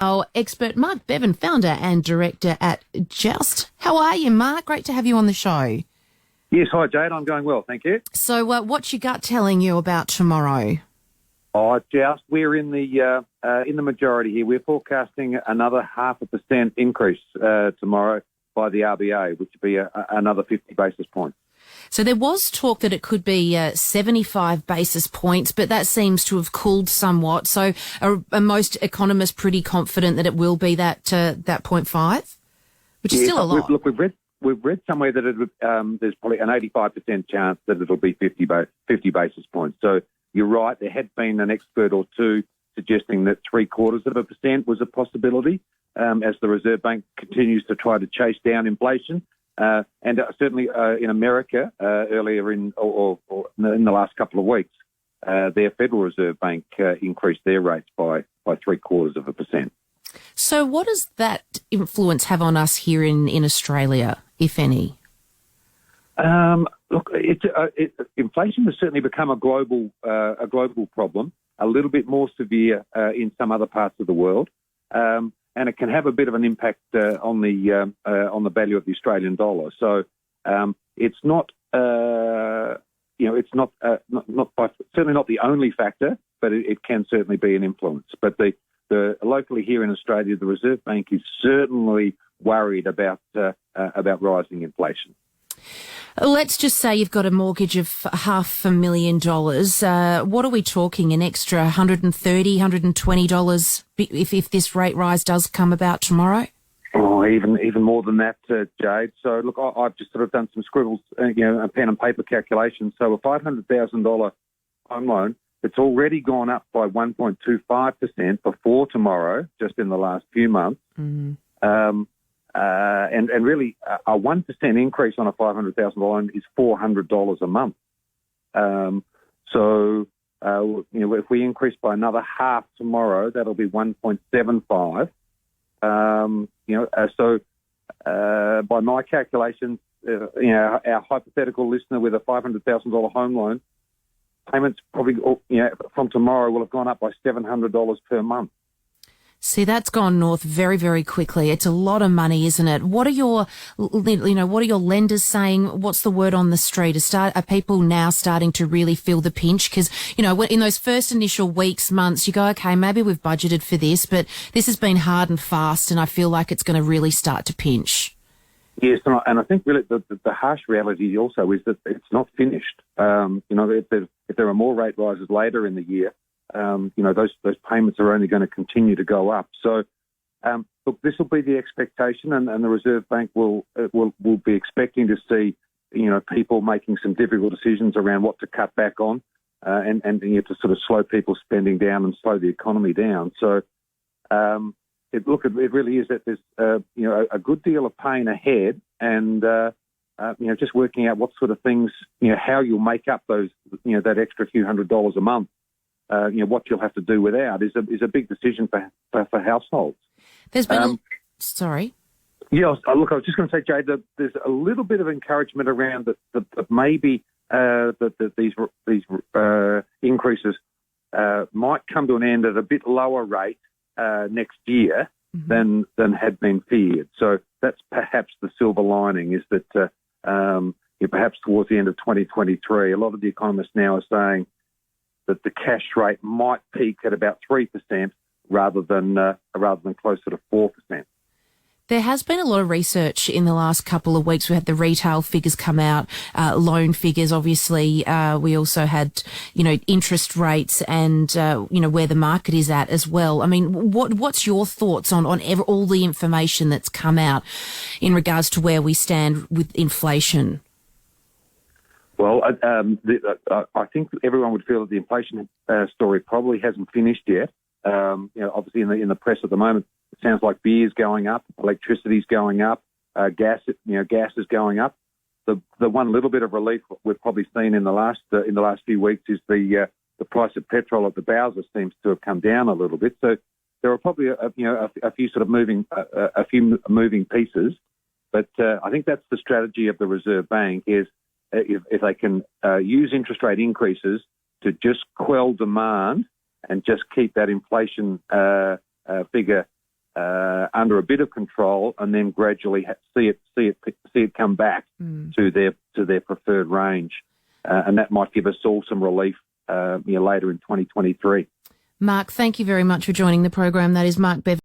Oh, expert Mark Bevan, founder and director at Joust. How are you, Mark? Great to have you on the show. Yes, hi Jade, I'm going well, thank you. So what's your gut telling you about tomorrow? Oh, Joust, we're in the majority here. We're forecasting another 0.5% increase tomorrow by the RBA, which would be another 50 basis points. So there was talk that it could be 75 basis points, but that seems to have cooled somewhat. So are most economists pretty confident that it will be that 0.5, which is still a lot? Look, we've read somewhere that there's probably an 85% chance that it'll be 50 basis points. So you're right, there had been an expert or two suggesting that 0.75% was a possibility as the Reserve Bank continues to try to chase down inflation. And certainly in America, earlier in the last couple of weeks, their Federal Reserve Bank increased their rates by 0.75%. So what does that influence have on us here in Australia, if any? Look, inflation has certainly become a global problem, a little bit more severe in some other parts of the world. And it can have a bit of an impact on the value of the Australian dollar. So it's not certainly not the only factor, but it can certainly be an influence. But locally here in Australia, the Reserve Bank is certainly worried about rising inflation. Let's just say you've got a mortgage of $500,000. What are we talking? An extra $130, $120 if this rate rise does come about tomorrow? Oh, even more than that, Jade. So look, I've just sort of done some scribbles, a pen and paper calculation. So a $500,000 home loan, it's already gone up by 1.25% before tomorrow, just in the last few months. Mm-hmm. And really, a 1% increase on a $500,000 loan is $400 a month. So if we increase by another half tomorrow, that'll be 1.75. So by my calculations, our hypothetical listener with a $500,000 home loan, payments probably from tomorrow will have gone up by $700 per month. See, that's gone north very, very quickly. It's a lot of money, isn't it? What are your lenders saying? What's the word on the street? Are people now starting to really feel the pinch? Because, in those first initial weeks, months, you go, okay, maybe we've budgeted for this, but this has been hard and fast, and I feel like it's going to really start to pinch. Yes, and I think really the harsh reality also is that it's not finished. If there are more rate rises later in the year, those payments are only going to continue to go up. So, look, this will be the expectation, and the Reserve Bank will be expecting to see, people making some difficult decisions around what to cut back on, and to sort of slow people's spending down and slow the economy down. So, it really is that there's a good deal of pain ahead, and just working out what sort of things, how you'll make up those, that extra few $100s a month. What you'll have to do without is a big decision for households. There's been sorry. Yeah, look, I was just going to say, Jade, that there's a little bit of encouragement around that maybe these increases might come to an end at a bit lower rate next year than had been feared. So that's perhaps the silver lining, is that perhaps towards the end of 2023, a lot of the economists now are saying that the cash rate might peak at about 3% rather than closer to 4%. There has been a lot of research in the last couple of weeks. We had the retail figures come out, loan figures, obviously. We also had, interest rates and, where the market is at as well. I mean, what's your thoughts on all the information that's come out in regards to where we stand with inflation? Well, I think everyone would feel that the inflation story probably hasn't finished yet. Obviously in the press at the moment, it sounds like beer's going up, electricity's going up, gas is going up. The one little bit of relief we've probably seen in the last few weeks is the price of petrol at the Bowser seems to have come down a little bit. So there are probably a few sort of moving pieces, but I think that's the strategy of the Reserve Bank is. If they can use interest rate increases to just quell demand and just keep that inflation figure under a bit of control, and then gradually see it come back to their preferred range, and that might give us all some relief later in 2023. Mark, thank you very much for joining the program. That is Mark Bevan.